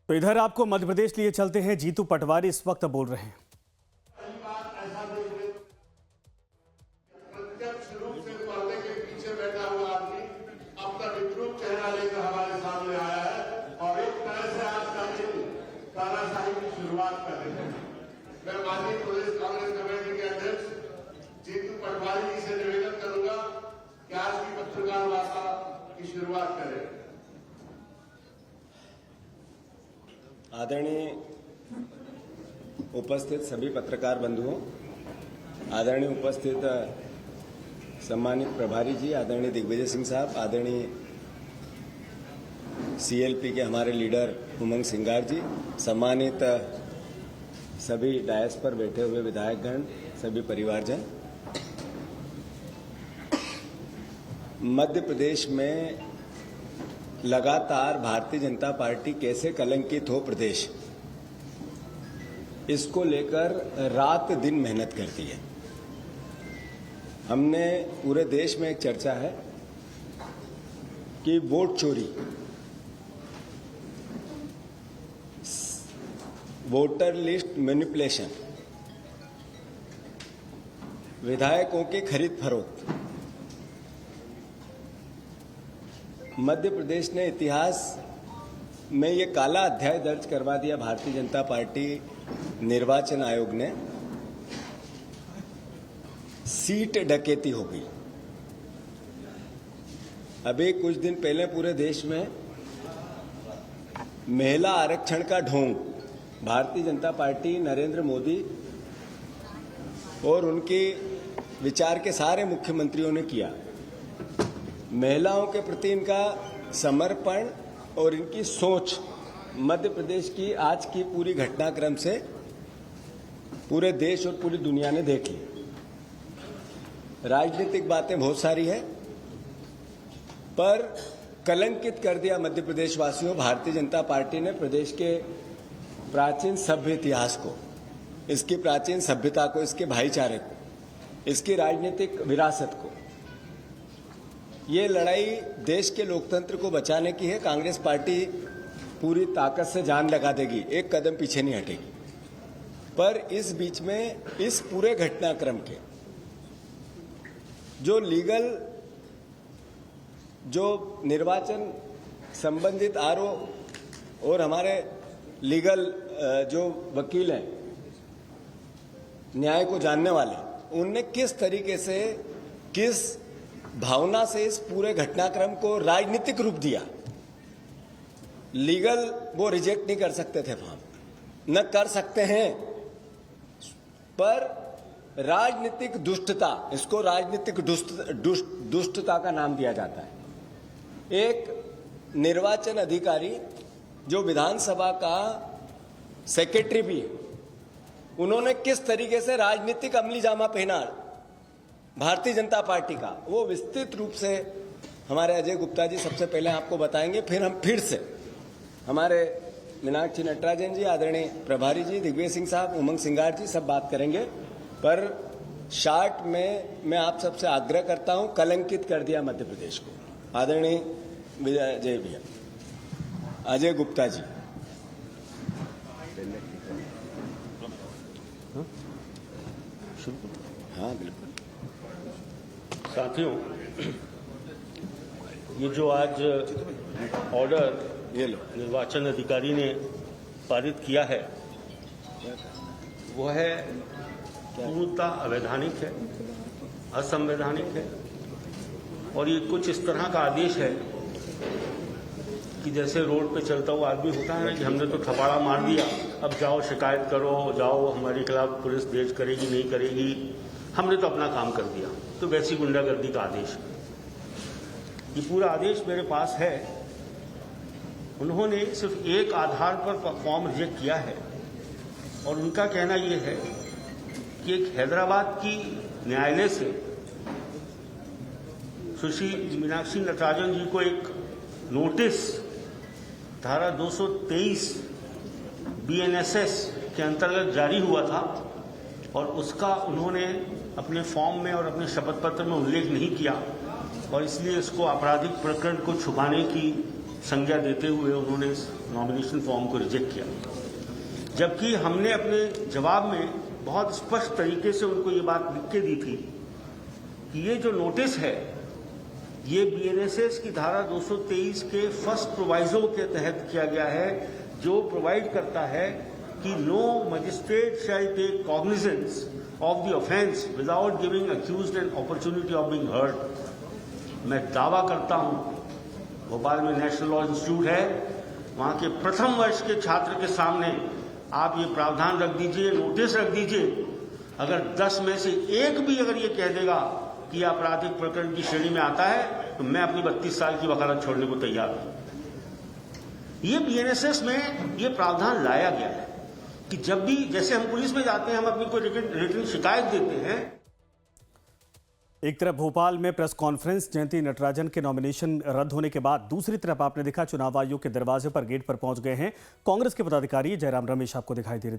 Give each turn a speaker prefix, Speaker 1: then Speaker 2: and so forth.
Speaker 1: तो इधर आपको मध्य प्रदेश लिए चलते हैं। जीतू पटवारी इस वक्त बोल रहे हैं।
Speaker 2: प्रत्यक्ष रूप से पर्दे के पीछे बैठा हुआ आदमी अपना विद्रूप चेहरा लेकर हमारे सामने आया है और एक तरह से आज का दिन तानाशाही की शुरुआत कर रहे हैं। मैं माननीय प्रदेश कांग्रेस कमेटी के अध्यक्ष जीतू पटवारी जी से निवेदन करूंगा कि आज की पत्रकार वार्ता की शुरुआत करें।
Speaker 3: आदरणीय उपस्थित सभी पत्रकार बंधुओं, आदरणीय उपस्थित सम्मानित प्रभारी जी, आदरणीय दिग्विजय सिंह साहब, आदरणीय सीएलपी के हमारे लीडर उमंग सिंगार जी, सम्मानित सभी डायस पर बैठे हुए विधायकगण, सभी परिवारजन। मध्य प्रदेश में लगातार भारतीय जनता पार्टी कैसे कलंकित हो प्रदेश, इसको लेकर रात दिन मेहनत करती है। हमने पूरे देश में एक चर्चा है कि वोट चोरी, वोटर लिस्ट मैनिपुलेशन, विधायकों की खरीद फरोख्त, मध्य प्रदेश ने इतिहास में ये काला अध्याय दर्ज करवा दिया। भारतीय जनता पार्टी निर्वाचन आयोग ने सीट डकैती हो गई। अभी कुछ दिन पहले पूरे देश में महिला आरक्षण का ढोंग भारतीय जनता पार्टी, नरेंद्र मोदी और उनके विचार के सारे मुख्यमंत्रियों ने किया। महिलाओं के प्रति इनका समर्पण और इनकी सोच मध्य प्रदेश की आज की पूरी घटनाक्रम से पूरे देश और पूरी दुनिया ने देख ली। राजनीतिक बातें बहुत सारी है, पर कलंकित कर दिया मध्य प्रदेश वासियों। भारतीय जनता पार्टी ने प्रदेश के प्राचीन सभ्य इतिहास को, इसकी प्राचीन सभ्यता को, इसके भाईचारे को, इसकी राजनीतिक विरासत को, ये लड़ाई देश के लोकतंत्र को बचाने की है। कांग्रेस पार्टी पूरी ताकत से जान लगा देगी, एक कदम पीछे नहीं हटेगी। पर इस बीच में इस पूरे घटनाक्रम के जो लीगल, जो निर्वाचन संबंधित आरोप और हमारे लीगल जो वकील हैं, न्याय को जानने वाले, उनने किस तरीके से, किस भावना से इस पूरे घटनाक्रम को राजनीतिक रूप दिया। लीगल वो रिजेक्ट नहीं कर सकते थे फॉर्म, न कर सकते हैं, पर राजनीतिक दुष्टता, इसको राजनीतिक दुष्टता का नाम दिया जाता है। एक निर्वाचन अधिकारी जो विधानसभा का सेक्रेटरी भी है, उन्होंने किस तरीके से राजनीतिक अमली जामा पहना भारतीय जनता पार्टी का, वो विस्तृत रूप से हमारे अजय गुप्ता जी सबसे पहले आपको बताएंगे। फिर हम फिर से हमारे मीनाक्षी नटराजन जी, आदरणीय प्रभारी जी, दिग्विजय सिंह साहब, उमंग सिंगार जी सब बात करेंगे। पर शार्ट में मैं आप सबसे आग्रह करता हूं, कलंकित कर दिया मध्य प्रदेश को। आदरणीय विजय भैया, अजय गुप्ता जी। हाँ बिल्कुल।
Speaker 4: साथियों, ये जो आज ऑर्डर निर्वाचन अधिकारी ने पारित किया है, वो है पूर्णतः अवैधानिक है, असंवैधानिक है। और ये कुछ इस तरह का आदेश है कि जैसे रोड पे चलता हुआ आदमी होता है ना, कि हमने तो थपाड़ा मार दिया, अब जाओ शिकायत करो, जाओ हमारे खिलाफ पुलिस दर्ज करेगी नहीं करेगी, हमने तो अपना काम कर दिया। तो वैसी गुंडागर्दी का आदेश है। ये पूरा आदेश मेरे पास है। उन्होंने सिर्फ एक आधार पर फॉर्म रिजेक्ट किया है, और उनका कहना यह है कि एक हैदराबाद की न्यायालय से सुश्री मीनाक्षी नटराजन जी को एक नोटिस धारा 223 BNSS के अंतर्गत जारी हुआ था, और उसका उन्होंने अपने फॉर्म में और अपने शपथ पत्र में उल्लेख नहीं किया, और इसलिए इसको आपराधिक प्रकरण को छुपाने की संज्ञा देते हुए उन्होंने इस नॉमिनेशन फॉर्म को रिजेक्ट किया, जबकि हमने अपने जवाब में बहुत स्पष्ट तरीके से उनको ये बात लिख के दी थी कि ये जो नोटिस है ये बीएनएसएस की धारा 223 के फर्स्ट प्रोवाइजो के तहत किया गया है, जो प्रोवाइड करता है कि no magistrate shall take cognizance of the offence without giving accused an opportunity of being heard. मैं दावा करता हूं, भोपाल में नेशनल लॉ इंस्टीट्यूट है, वहां के प्रथम वर्ष के छात्र के सामने आप ये प्रावधान रख दीजिए, नोटिस रख दीजिए, अगर 10 में से एक भी अगर ये कह देगा कि आपराधिक प्रकरण की श्रेणी में आता है तो मैं अपनी 32 साल की वकालत छोड़ने को तैयार हूं। ये बीएनएसएस में ये प्रावधान लाया गया है कि जब भी, जैसे हम पुलिस में जाते हैं, हम अपनी कोई रिटन शिकायत देते हैं।
Speaker 1: एक तरफ भोपाल में प्रेस कॉन्फ्रेंस जयंती नटराजन के नॉमिनेशन रद्द होने के बाद दूसरी तरफ आपने देखा चुनाव आयोग के दरवाजे पर गेट पर पहुंच गए हैं कांग्रेस के पदाधिकारी। जयराम रमेश आपको दिखाई दे रहे थे।